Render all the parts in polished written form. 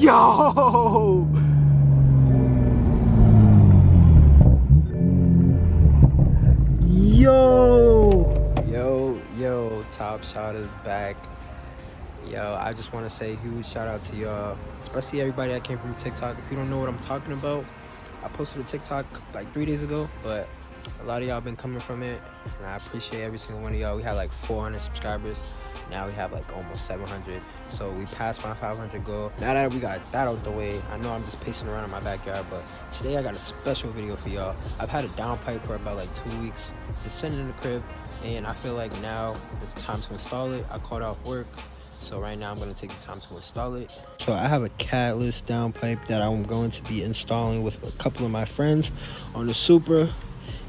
Yo! Yo, Topshada's back. Yo, I just want to say huge shout out to y'all, especially everybody that came from TikTok. If you don't know what I'm talking about, I posted a TikTok like 3 days ago, but a lot of y'all been coming from it, and I appreciate every single one of y'all. We had like 400 subscribers. Now we have like almost 700, so we passed my 500 goal. Now that we got that out the way, I know I'm just pacing around in my backyard, but today I got a special video for y'all. I've had a downpipe for about like 2 weeks, just sitting in the crib, and I feel like now it's time to install it. I called off work, so right now I'm going to take the time to install it. So I have a CATLESS downpipe that I'm going to be installing with a couple of my friends on the Supra,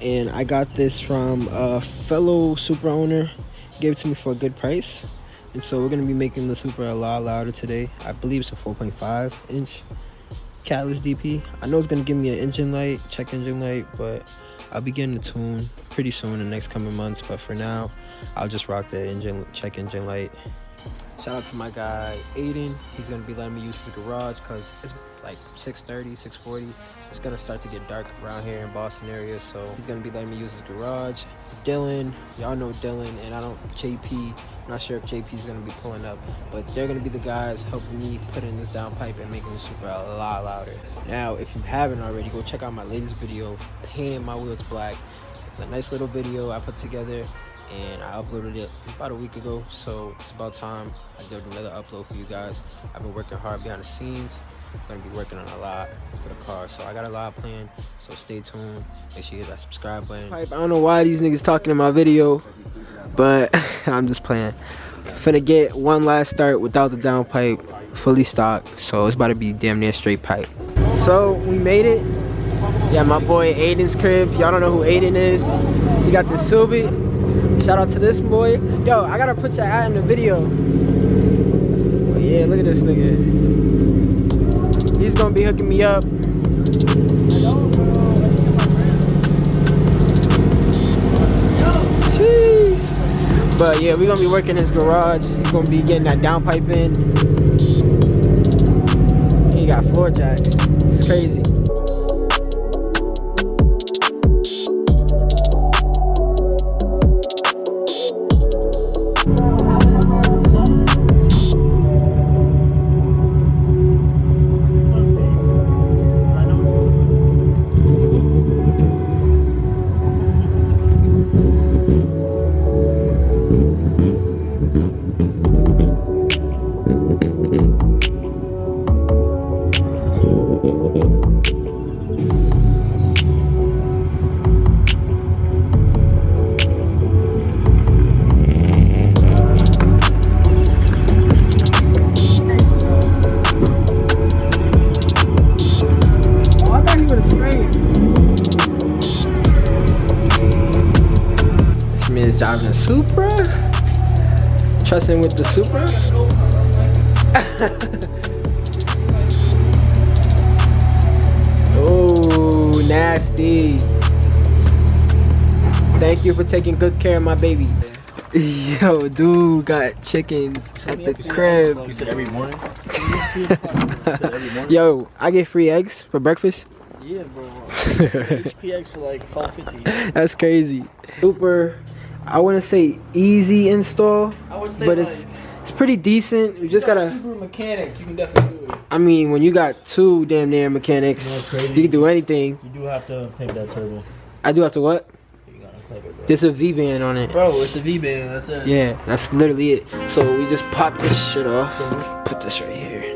and I got this from a fellow Supra owner. Gave it to me for a good price, and so we're going to be making the Supra a lot louder today. I believe it's a 4.5 inch CATLESS DP. I know it's going to give me an engine light, check engine light, but I'll be getting the tune pretty soon in the next coming months. But for now, I'll just rock the engine check engine light. Shout out to my guy Aiden. He's going to be letting me use his garage because it's like 6:30, 6:40. It's going to start to get dark around here in Boston area, so he's going to be letting me use his garage. Dylan, y'all know Dylan, and JP, I'm not sure if JP is going to be pulling up, but they're going to be the guys helping me put in this downpipe and making the Supra a lot louder. Now, if you haven't already, go check out my latest video, painting my wheels black. It's a nice little video I put together, and I uploaded it about a week ago, so it's about time I did another upload for you guys. I've been working hard behind the scenes. I'm going to be working on a lot for the car, so I got a lot planned, so stay tuned. Make sure you hit that subscribe button. I don't know why these niggas talking in my video, but I'm just playing. Finna get one last start without the downpipe, fully stocked, so it's about to be damn near straight pipe. So we made it. Yeah, my boy Aiden's crib. Y'all don't know who Aiden is. He got this Subi. Shout out to this boy. Yo, I gotta put your ad in the video. But yeah, look at this nigga. He's gonna be hooking me up. Jeez. But yeah, we're gonna be working his garage. He's gonna be getting that downpipe in. He got floor jacks. It's crazy. Driving a Supra, trusting with the Supra. Oh, nasty. Thank you for taking good care of my baby. Yo, dude got chickens at the crib. You said every morning? Yo, I get free eggs for breakfast. Yeah, bro. HPX for like $5.50. That's crazy. Super. I wouldn't say easy install, I would say, but like, it's pretty decent. You just gotta. Super mechanic, you can definitely do it. I mean, when you got two damn near mechanics, You know what's crazy? you can do anything. You do have to clamp that turbo. I do have to what? You gotta clamp it, bro. There's a V-band on it. Bro, it's a V-band, that's it. Yeah, that's literally it. So we just pop this shit off. Put this right here.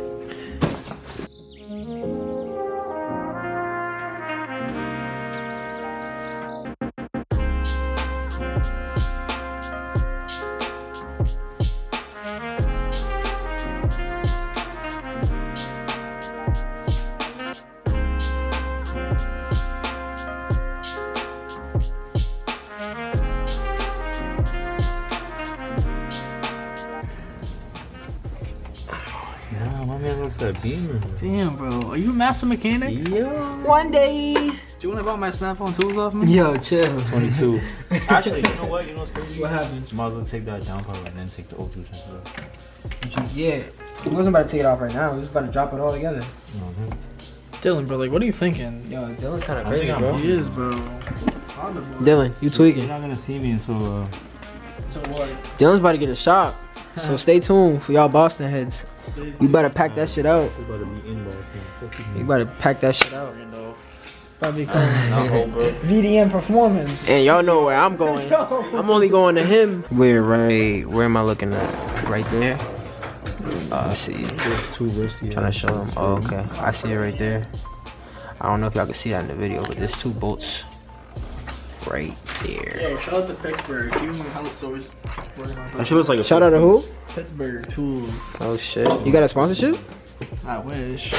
Yeah, my man looks like a beamer. Damn, bro. Are you a master mechanic? Yeah. One day. Do you want to buy my snap-on tools off me? Yo, chill. 22. Actually, you know what? You know what's crazy? What happened? Might as well take that downpipe and then take the old juice and stuff. Yeah, we wasn't about to take it off right now. We was about to drop it all together. Dylan, bro, like, what are you thinking? Yo, Dylan's kind of crazy, bro. He is, bro. Dylan, you tweaking. You're not gonna see me until So what? Dylan's about to get a shop, so stay tuned for y'all Boston heads. You better pack that shit out. we're about to be in Boston. You better pack that shit out. Probably called VDM Performance. And y'all know where I'm going. I'm only going to him. Where am I looking at? Right there. I see. There's two wrists here. Trying to show them. Oh, okay. I see it right there. I don't know if y'all can see that in the video, but there's 2 bolts right there. Yo, shout out to Pittsburgh. He was in the house always working on That shit looks like a Shout out to who? Pittsburgh Tools. Oh shit. You got a sponsorship? I wish.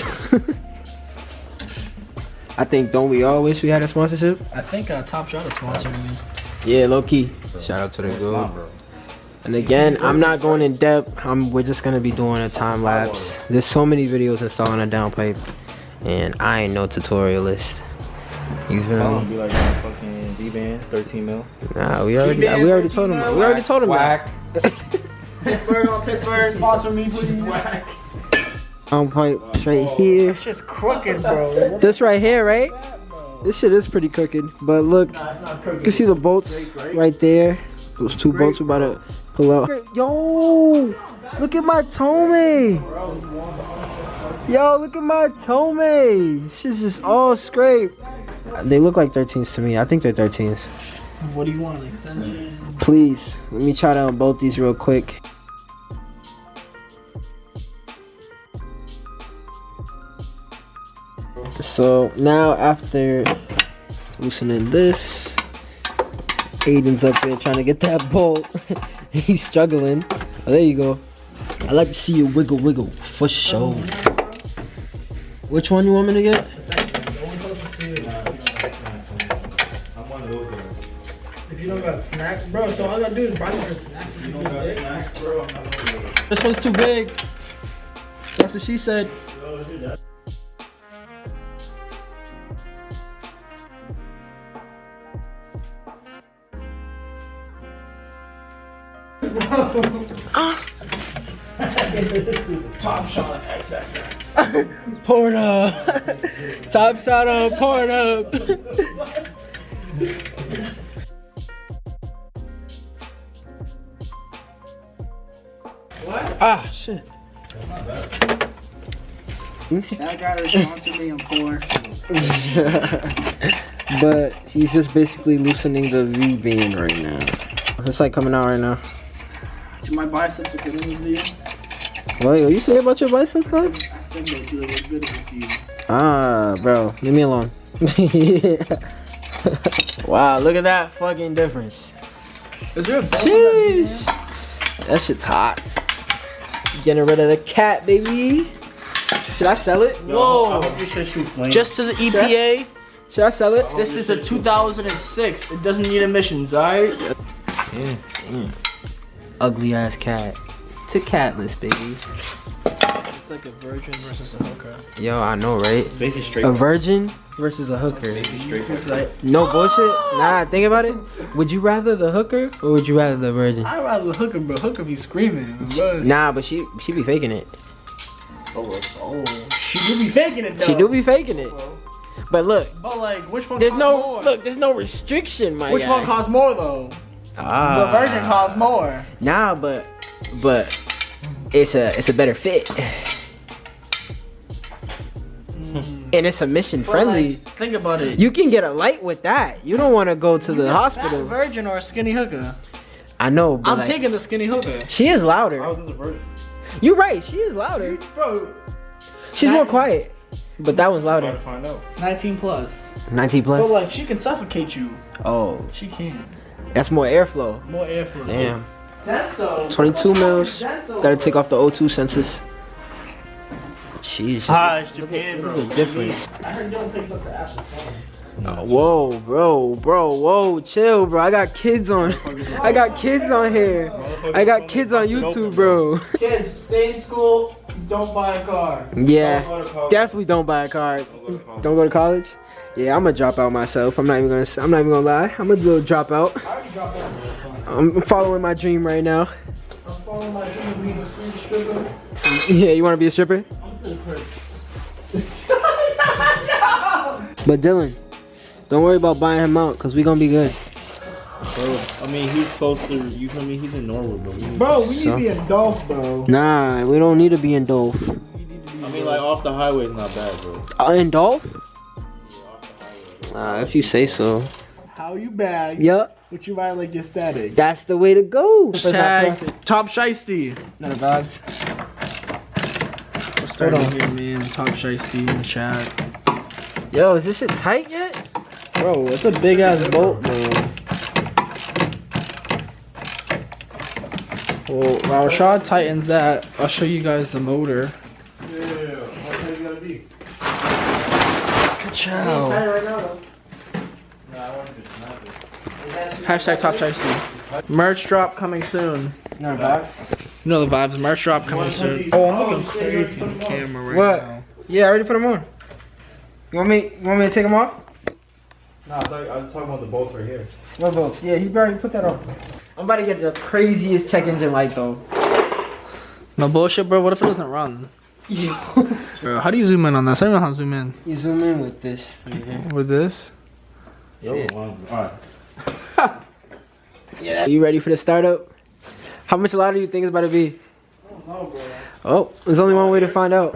I think, don't we all wish we had a sponsorship? I think Topshada sponsored me. Yeah, low key. Shout out to the group. And again, I'm not going in depth. We're just gonna be doing a time lapse. There's so many videos installing a downpipe, and I ain't no tutorialist. You feel me? Be like fucking D-band, 13 mil. Nah, we already told him. We already told him that. Pittsburgh on Pittsburgh, sponsor me, please. Whack. Downpipe straight here. It's just crooked, bro. This right here, right? This shit is pretty crooked, but look, you can see the bolts right there. Those 2 bolts we're about to pull out. Yo, look at my Tomei. Yo, look at my Tomei. Shit's just all scraped. They look like 13s to me. I think they're 13s. What do you want, an extension? Please, let me try to unbolt these real quick. So now after loosening this, Aiden's up there trying to get that bolt. He's struggling. Oh, there you go. I like to see you wiggle wiggle for sure. Which one you want me to get? I'm one of those guys. If you don't got snacks, bro, so all I gotta do is buy me some snacks. You don't got snacks, bro. I'm not gonna do it. This one's too big. That's what she said. Topshada XXX. Porno. Topshada porno. What? Ah, shit. That guy that sponsored me, I'm poor. But he's just basically loosening the V-band right now. It's like coming out right now. My biceps are good in this video. What, you say about your biceps, bro? I said they do look good in this video. Ah, bro, leave me alone. Wow, look at that fucking difference. Is there a belt? Jeez. That shit's hot. Getting rid of the cat, baby. Should I sell it? Whoa. I hope you should shoot flames. Just to the EPA, Should I sell it? this is a 2006. It doesn't need emissions, alright? Ugly ass cat. To catless, baby. It's like a virgin versus a hooker. Yo, I know, right? It's basically straight. A virgin versus a hooker. Basically straight. Like, No bullshit. Nah, think about it. Would you rather the hooker or would you rather the virgin? I'd rather the hooker, bro. Hooker be screaming. Nah, but she be faking it. Oh, she do be faking it though. She do be faking it. But look, But like, which one there's costs no more? there's no restriction, my Which guy. one costs more though? Ah. The virgin costs more. Nah, but it's a better fit. And it's emission But, friendly. like, think about it. You can get a light with that. You don't want to go to You the got a hospital. fat virgin or a skinny hooker? I know, but I'm like, taking the skinny hooker. she is How louder. is this a virgin? You're right. She is louder. Bro, She's more quiet, but that one's Try to louder. find out. 19 plus. 19 But plus. like, she can suffocate you. Oh, She can. that's more airflow. More airflow. Damn. Denso. 22 mils. Denso. Got to take off the O2 sensors. Jeez. Ah, it's Look Japan, at bro. the difference. I heard Dylan takes up the acid. Whoa, whoa, chill, bro. I got kids on. I got kids on here. I got kids on YouTube, bro. Kids, stay in school. Don't buy a car. Yeah, Don't go to college. definitely don't buy a car. Don't go to college. Don't go to college. Yeah, I'm gonna drop out myself. I'm not even gonna lie. I'm gonna do a drop out. I already dropped out. I'm following my dream right now. I'm all my dreams being a swing stripper. Yeah, you want to be a stripper? But Dylan, don't worry about buying him out, cause we gonna be good. Bro, I mean, he's close to, you feel me? He's in Norwood, bro. Bro, we need to be in Dolph, bro. Nah, we don't need to be in Dolph. I mean, like, off the highway is not bad, bro. In Dolph? Yeah, off the highway. If you say so. How you bag? Yup, But you ride like your static. that's the way to go. Tag Top Shiesty. Another vibes. Hold on here, man. Top Shiesty in the chat. Yo, is this shit tight yet? Bro, it's a big ass bolt, man. Well, while Rashad tightens that, I'll show you guys the motor. Yeah, what size you gotta be? Ka-chow. Hashtag Top Shiesty. Merch drop coming soon. Another vibes. You know the vibes. Merch drop coming soon. Oh, I'm looking crazy on camera right What? now. Yeah, I already put them on. You want me to take them off? Nah, I was talking about the bolts right here. What bolts? Yeah, he already put that on. I'm about to get the craziest check engine light though. No bullshit, bro. What if it doesn't run? Bro, how do you zoom in on this? I don't know how to zoom in. You zoom in with this. With this? Yo, alright. Yeah. You ready for the startup? How much louder do you think it's about to be? I don't know, bro. Oh, there's only one way to find out.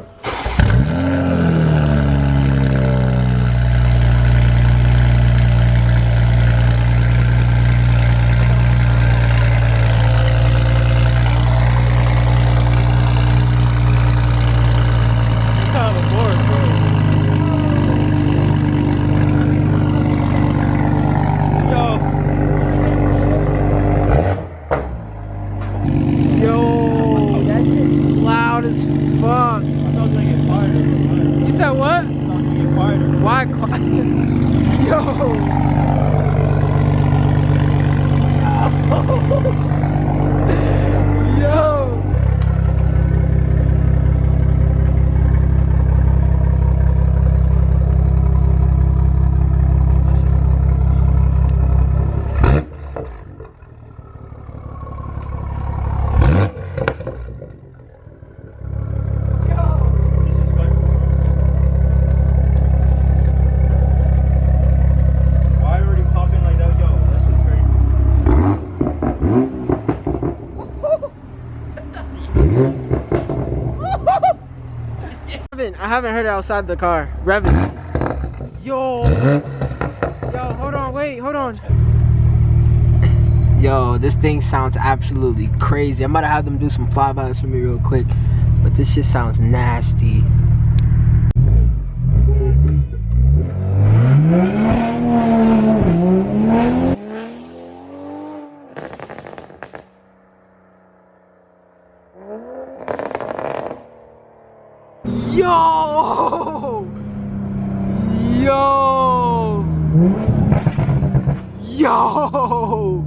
I haven't heard it outside the car. Revving. Yo, hold on, wait, hold on. Yo, this thing sounds absolutely crazy. I'm about to have them do some flybys for me real quick, but this shit sounds nasty. Yo! Yo! Yo! Yo!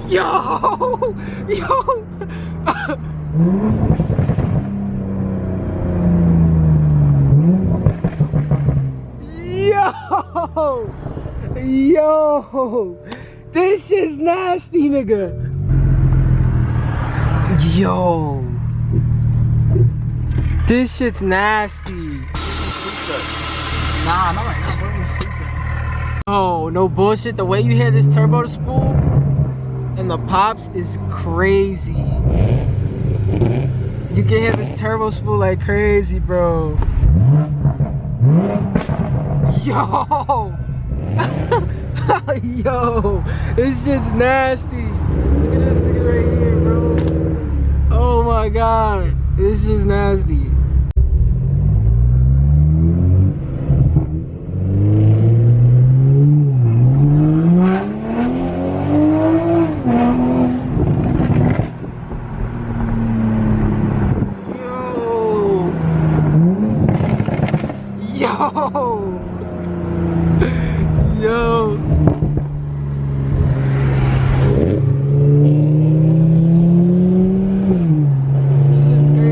Yo! Yo! Yo! Yo! This shit's nasty, nigga. Yo! This shit's nasty. Nah, not right now, bro. Oh, no bullshit. The way you hear this turbo spool and the pops is crazy. You can hear this turbo spool like crazy, bro. Yo! Yo! This shit's nasty. Look at this nigga right here, bro. Oh my god. This shit's nasty. Yo! Yo! This is crazy.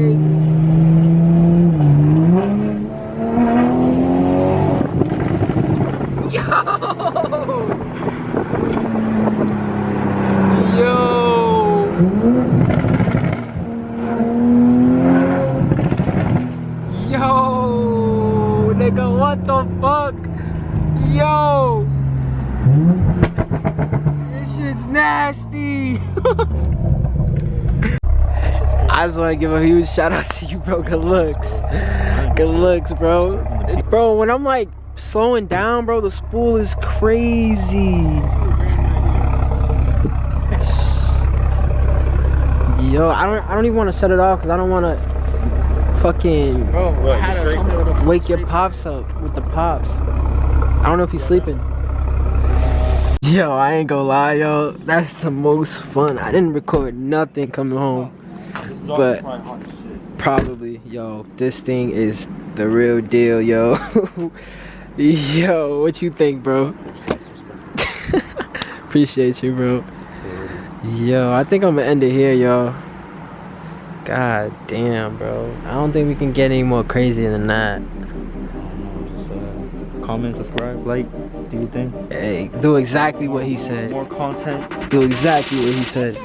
What the fuck? Yo! This shit's nasty! I just want to give a huge shout out to you, bro. Good looks. Good looks, bro. Bro, when I'm like slowing down, bro, the spool is crazy. Yo, I don't even want to shut it off because I don't want to fucking wake your pops up with the pops. I don't know if he's sleeping. Yo, I ain't gonna lie, yo. That's the most fun. I didn't record nothing coming home. But probably, yo, this thing is the real deal, yo. Yo, what you think, bro? Appreciate you, bro. Yo, I think I'm gonna end it here, yo. God damn, bro. I don't think we can get any more crazy than that. Just comment, subscribe, like, do you think? Hey, do exactly what he said. More content. Do exactly what he said.